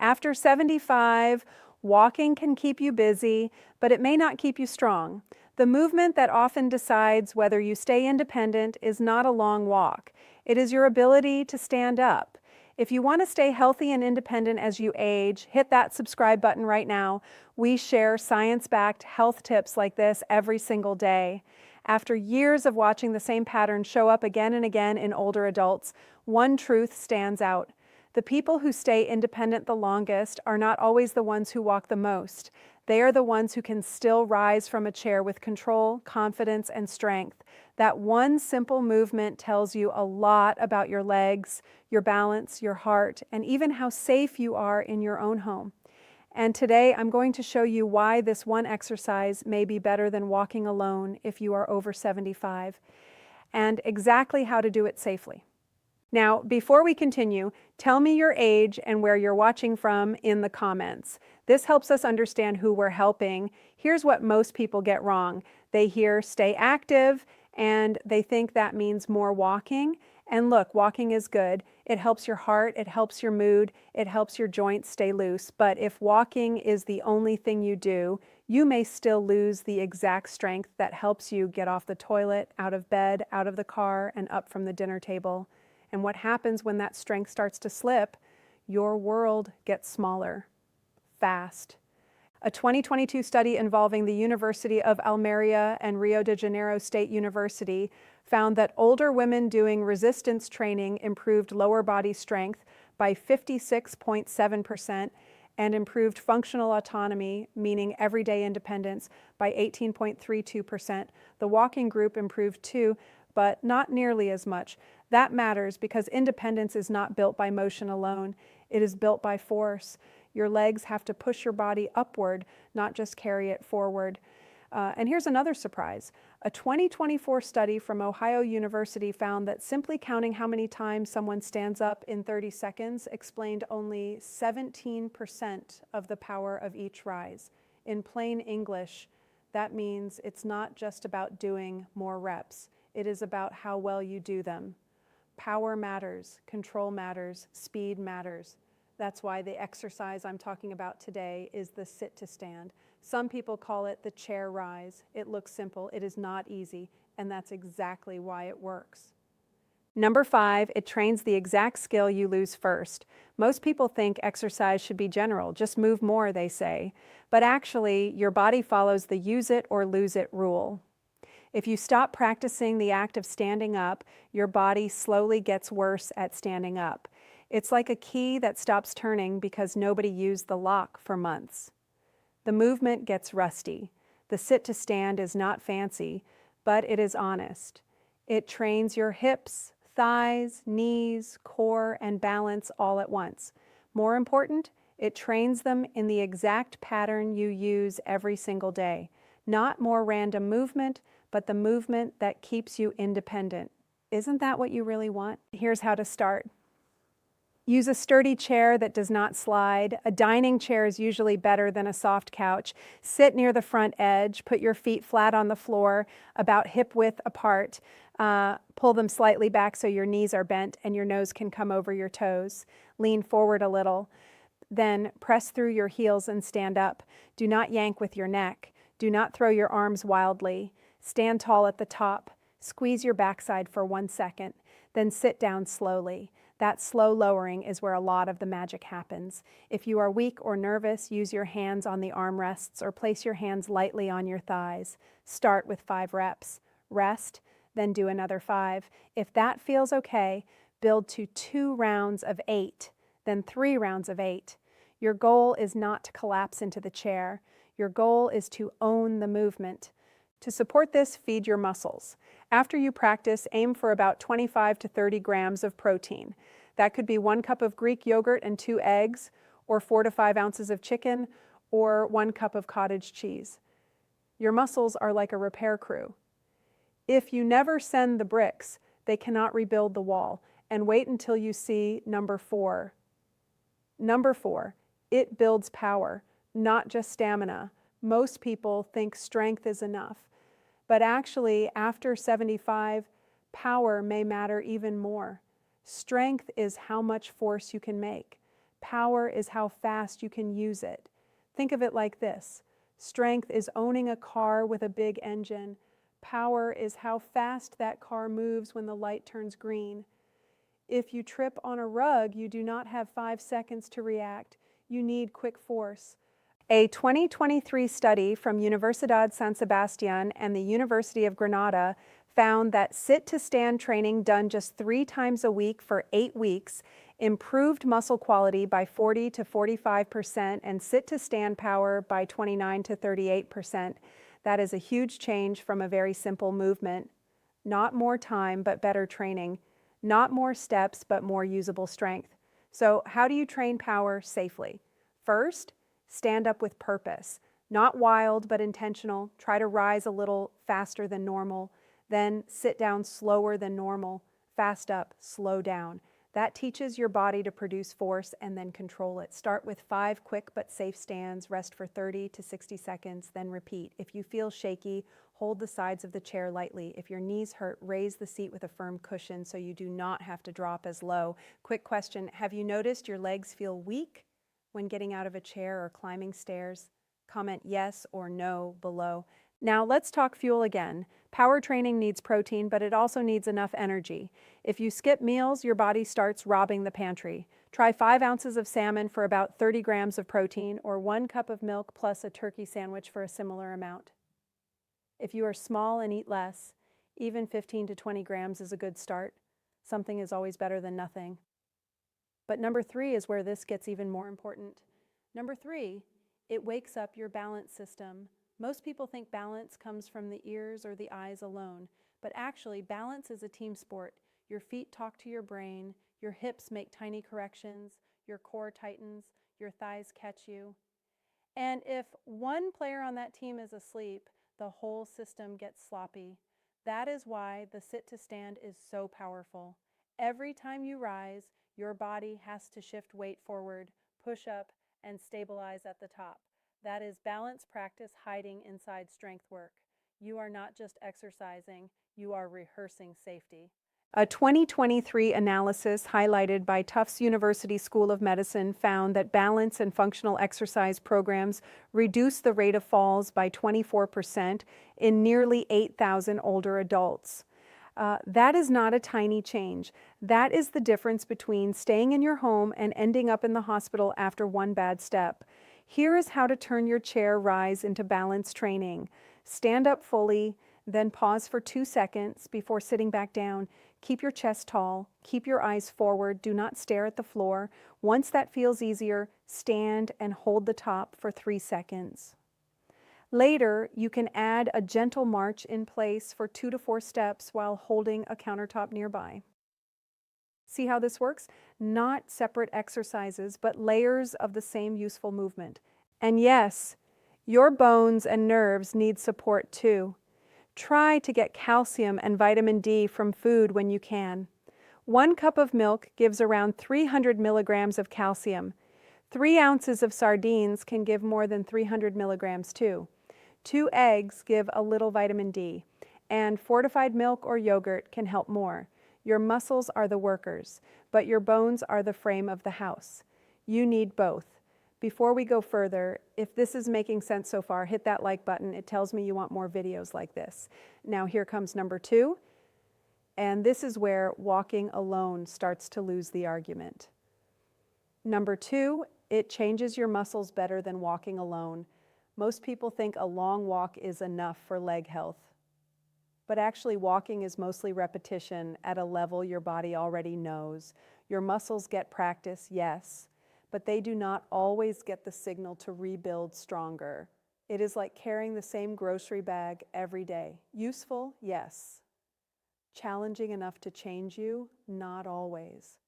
After 75, walking can keep you busy, but it may not keep you strong. The movement that often decides whether you stay independent is not a long walk. It is your ability to stand up. If you want to stay healthy and independent as you age, hit that subscribe button right now. We share science-backed health tips like this every single day. After years of watching the same pattern show up again and again in older adults, one truth stands out. The people who stay independent the longest are not always the ones who walk the most. They are the ones who can still rise from a chair with control, confidence, and strength. That one simple movement tells you a lot about your legs, your balance, your heart, and even how safe you are in your own home. And today I'm going to show you why this one exercise may be better than walking alone if you are over 75, and exactly how to do it safely. Now, before we continue, tell me your age and where you're watching from in the comments. This helps us understand who we're helping. Here's what most people get wrong. They hear stay active and they think that means more walking. And look, walking is good. It helps your heart, it helps your mood, it helps your joints stay loose. But if walking is the only thing you do, you may still lose the exact strength that helps you get off the toilet, out of bed, out of the car, and up from the dinner table. And what happens when that strength starts to slip? Your world gets smaller, fast. A 2022 study involving the University of Almeria and Rio de Janeiro State University found that older women doing resistance training improved lower body strength by 56.7% and improved functional autonomy, meaning everyday independence, by 18.32%. The walking group improved too, but not nearly as much. That matters because independence is not built by motion alone. It is built by force. Your legs have to push your body upward, not just carry it forward. And here's another surprise. A 2024 study from Ohio University found that simply counting how many times someone stands up in 30 seconds explained only 17% of the power of each rise. In plain English, that means it's not just about doing more reps. It is about how well you do them. Power matters, control matters, speed matters. That's why the exercise I'm talking about today is the sit to stand. Some people call it the chair rise. It looks simple, it is not easy, and that's exactly why it works. Number 5, it trains the exact skill you lose first. Most people think exercise should be general, just move more, they say. But actually, your body follows the use it or lose it rule. If you stop practicing the act of standing up, your body slowly gets worse at standing up. It's like a key that stops turning because nobody used the lock for months. The movement gets rusty. The sit to stand is not fancy, but it is honest. It trains your hips, thighs, knees, core, and balance all at once. More important, it trains them in the exact pattern you use every single day. Not more random movement, but the movement that keeps you independent. Isn't that what you really want? Here's how to start. Use a sturdy chair that does not slide. A dining chair is usually better than a soft couch. Sit near the front edge. Put your feet flat on the floor, about hip width apart. Pull them slightly back so your knees are bent and your nose can come over your toes. Lean forward a little. Then press through your heels and stand up. Do not yank with your neck. Do not throw your arms wildly. Stand tall at the top. Squeeze your backside for 1 second. Then sit down slowly. That slow lowering is where a lot of the magic happens. If you are weak or nervous, use your hands on the armrests or place your hands lightly on your thighs. Start with 5 reps. Rest, then do another 5. If that feels okay, build to 2 rounds of 8, then 3 rounds of 8. Your goal is not to collapse into the chair. Your goal is to own the movement. To support this, feed your muscles. After you practice, aim for about 25 to 30 grams of protein. That could be 1 cup of Greek yogurt and 2 eggs, or 4 to 5 ounces of chicken, or 1 cup of cottage cheese. Your muscles are like a repair crew. If you never send the bricks, they cannot rebuild the wall. And wait until you see number 4. Number 4, it builds power, not just stamina. Most people think strength is enough. But actually, after 75, power may matter even more. Strength is how much force you can make. Power is how fast you can use it. Think of it like this. Strength is owning a car with a big engine. Power is how fast that car moves when the light turns green. If you trip on a rug, you do not have 5 seconds to react. You need quick force. A 2023 study from Universidad San Sebastián and the University of Granada found that sit-to-stand training done just 3 times a week for 8 weeks improved muscle quality by 40 to 45% and sit-to-stand power by 29 to 38%. That is a huge change from a very simple movement. Not more time, but better training. Not more steps, but more usable strength. So how do you train power safely? First, stand up with purpose. Not wild, but intentional. Try to rise a little faster than normal. Then sit down slower than normal. Fast up, slow down. That teaches your body to produce force and then control it. Start with 5 quick but safe stands, rest for 30 to 60 seconds, then repeat. If you feel shaky, hold the sides of the chair lightly. If your knees hurt, raise the seat with a firm cushion so you do not have to drop as low. Quick question, have you noticed your legs feel weak when getting out of a chair or climbing stairs? Comment yes or no below. Now let's talk fuel again. Power training needs protein, but it also needs enough energy. If you skip meals, your body starts robbing the pantry. Try 5 ounces of salmon for about 30 grams of protein, or 1 cup of milk plus a turkey sandwich for a similar amount. If you are small and eat less, even 15 to 20 grams is a good start. Something is always better than nothing. But number 3 is where this gets even more important. Number 3, it wakes up your balance system. Most people think balance comes from the ears or the eyes alone, but actually balance is a team sport. Your feet talk to your brain, your hips make tiny corrections, your core tightens, your thighs catch you. And if one player on that team is asleep, the whole system gets sloppy. That is why the sit to stand is so powerful. Every time you rise, your body has to shift weight forward, push up, and stabilize at the top. That is balance practice hiding inside strength work. You are not just exercising, you are rehearsing safety. A 2023 analysis highlighted by Tufts University School of Medicine found that balance and functional exercise programs reduce the rate of falls by 24% in nearly 8,000 older adults. That is not a tiny change. That is the difference between staying in your home and ending up in the hospital after one bad step. Here is how to turn your chair rise into balance training. Stand up fully, then pause for 2 seconds before sitting back down. Keep your chest tall, keep your eyes forward, do not stare at the floor. Once that feels easier, stand and hold the top for 3 seconds. Later, you can add a gentle march in place for 2 to 4 steps while holding a countertop nearby. See how this works? Not separate exercises, but layers of the same useful movement. And yes, your bones and nerves need support too. Try to get calcium and vitamin D from food when you can. 1 cup of milk gives around 300 milligrams of calcium. 3 ounces of sardines can give more than 300 milligrams too. 2 eggs give a little vitamin D, and fortified milk or yogurt can help more. Your muscles are the workers, but your bones are the frame of the house. You need both. Before we go further, if this is making sense so far, hit that like button. It tells me you want more videos like this. Now here comes number 2, and this is where walking alone starts to lose the argument. Number 2, it changes your muscles better than walking alone. Most people think a long walk is enough for leg health. But actually walking is mostly repetition at a level your body already knows. Your muscles get practice, yes, but they do not always get the signal to rebuild stronger. It is like carrying the same grocery bag every day. Useful, yes. Challenging enough to change you, not always.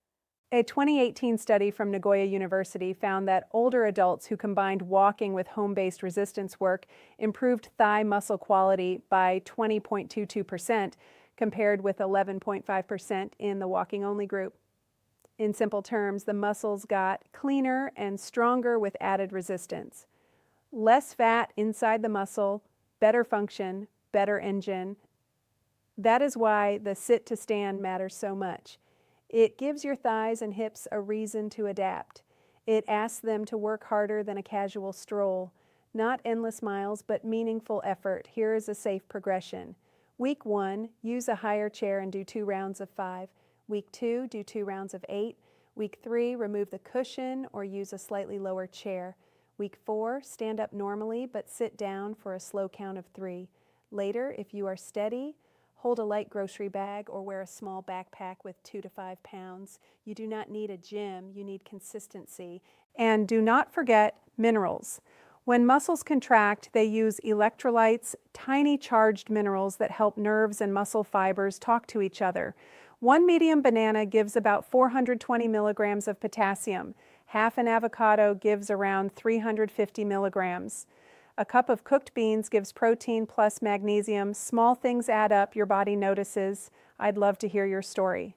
A 2018 study from Nagoya University found that older adults who combined walking with home-based resistance work improved thigh muscle quality by 20.22% compared with 11.5% in the walking-only group. In simple terms, the muscles got cleaner and stronger with added resistance. Less fat inside the muscle, better function, better engine. That is why the sit to stand matters so much. It gives your thighs and hips a reason to adapt. It asks them to work harder than a casual stroll. Not endless miles, but meaningful effort. Here is a safe progression. Week 1, use a higher chair and do 2 rounds of 5. Week 2, do 2 rounds of 8. Week 3, remove the cushion or use a slightly lower chair. Week 4, stand up normally but sit down for a slow count of 3. Later, if you are steady, hold a light grocery bag or wear a small backpack with 2 to 5 pounds. You do not need a gym, you need consistency. And do not forget minerals. When muscles contract, they use electrolytes, tiny charged minerals that help nerves and muscle fibers talk to each other. One medium banana gives about 420 milligrams of potassium. Half an avocado gives around 350 milligrams. A cup of cooked beans gives protein plus magnesium. Small things add up, your body notices. I'd love to hear your story.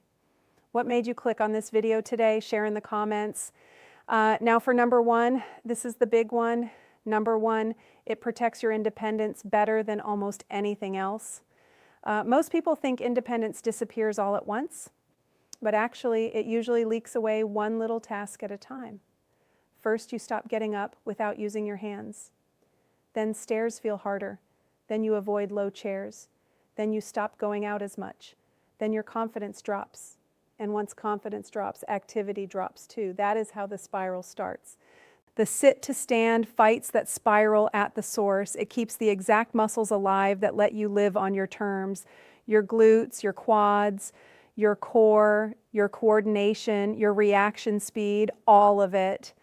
What made you click on this video today? Share in the comments. Now for number 1, this is the big one. Number 1, it protects your independence better than almost anything else. Most people think independence disappears all at once, but actually it usually leaks away one little task at a time. First, you stop getting up without using your hands. Then stairs feel harder. Then you avoid low chairs. Then you stop going out as much. Then your confidence drops. And once confidence drops, activity drops too. That is how the spiral starts. The sit to stand fights that spiral at the source. It keeps the exact muscles alive that let you live on your terms. Your glutes, your quads, your core, your coordination, your reaction speed, all of it.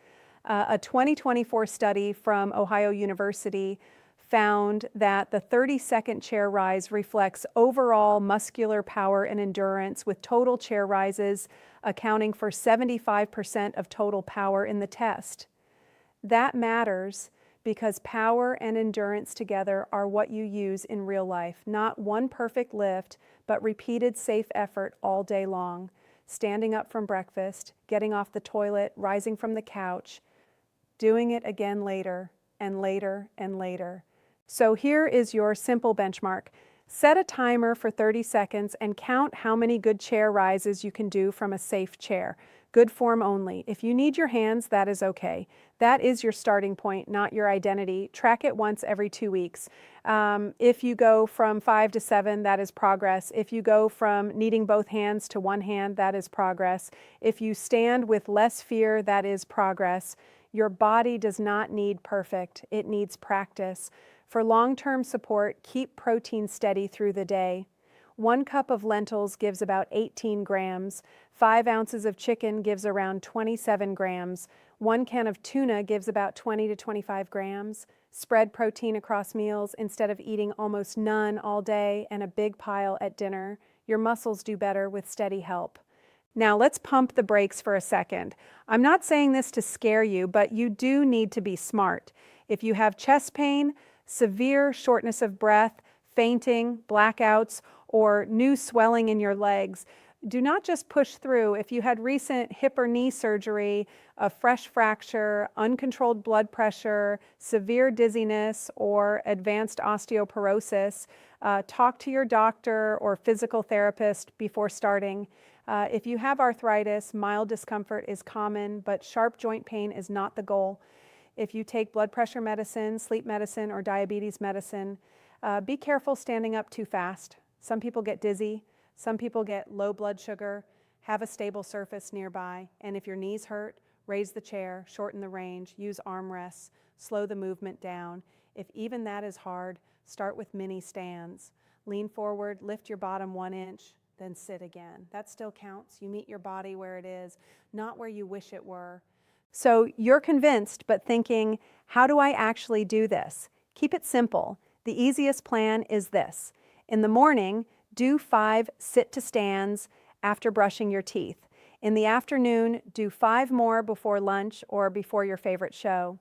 A 2024 study from Ohio University found that the 30-second chair rise reflects overall muscular power and endurance, with total chair rises accounting for 75% of total power in the test. That matters because power and endurance together are what you use in real life. Not one perfect lift, but repeated safe effort all day long. Standing up from breakfast, getting off the toilet, rising from the couch, doing it again later and later and later. So here is your simple benchmark. Set a timer for 30 seconds and count how many good chair rises you can do from a safe chair. Good form only. If you need your hands, that is okay. That is your starting point, not your identity. Track it once every 2 weeks. If you go from 5 to 7, that is progress. If you go from needing both hands to one hand, that is progress. If you stand with less fear, that is progress. Your body does not need perfect, it needs practice. For long-term support, keep protein steady through the day. 1 cup of lentils gives about 18 grams. 5 ounces of chicken gives around 27 grams. 1 can of tuna gives about 20 to 25 grams. Spread protein across meals instead of eating almost none all day and a big pile at dinner. Your muscles do better with steady help. Now let's pump the brakes for a second. I'm not saying this to scare you, but you do need to be smart. If you have chest pain, severe shortness of breath, fainting, blackouts, or new swelling in your legs, do not just push through. If you had recent hip or knee surgery, a fresh fracture, uncontrolled blood pressure, severe dizziness, or advanced osteoporosis, talk to your doctor or physical therapist before starting. If you have arthritis, mild discomfort is common, but sharp joint pain is not the goal. If you take blood pressure medicine, sleep medicine, or diabetes medicine, be careful standing up too fast. Some people get dizzy, some people get low blood sugar. Have a stable surface nearby, and if your knees hurt, raise the chair, shorten the range, use armrests, slow the movement down. If even that is hard, start with mini stands. Lean forward, lift your bottom 1 inch, then sit again. That still counts. You meet your body where it is, not where you wish it were. So you're convinced, but thinking, how do I actually do this? Keep it simple. The easiest plan is this. In the morning, do 5 sit-to-stands after brushing your teeth. In the afternoon, do 5 more before lunch or before your favorite show.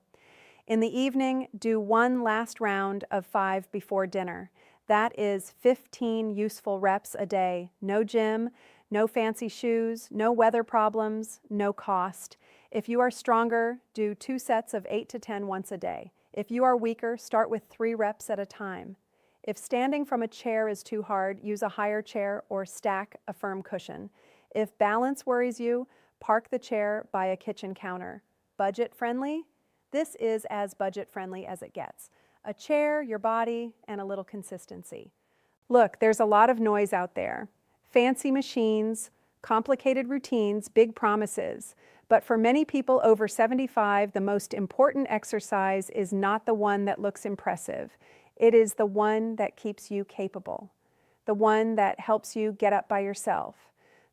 In the evening, do 1 last round of 5 before dinner. That is 15 useful reps a day. No gym, no fancy shoes, no weather problems, no cost. If you are stronger, do 2 sets of 8 to 10 once a day. If you are weaker, start with 3 reps at a time. If standing from a chair is too hard, use a higher chair or stack a firm cushion. If balance worries you, park the chair by a kitchen counter. budget friendly, this is as budget friendly as it gets. A chair, your body, and a little consistency. Look, there's a lot of noise out there. Fancy machines, complicated routines, big promises. But for many people over 75, the most important exercise is not the one that looks impressive. It is the one that keeps you capable, the one that helps you get up by yourself,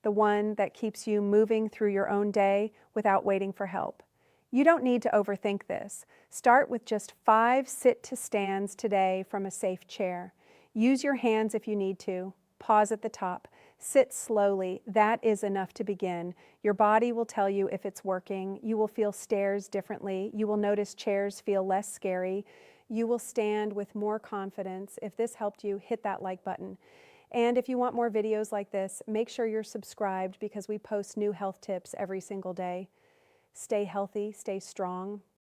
the one that keeps you moving through your own day without waiting for help. You don't need to overthink this. Start with just 5 sit-to-stands today from a safe chair. Use your hands if you need to. Pause at the top. Sit slowly. That is enough to begin. Your body will tell you if it's working. You will feel stairs differently. You will notice chairs feel less scary. You will stand with more confidence. If this helped you, hit that like button. And if you want more videos like this, make sure you're subscribed because we post new health tips every single day. Stay healthy, stay strong.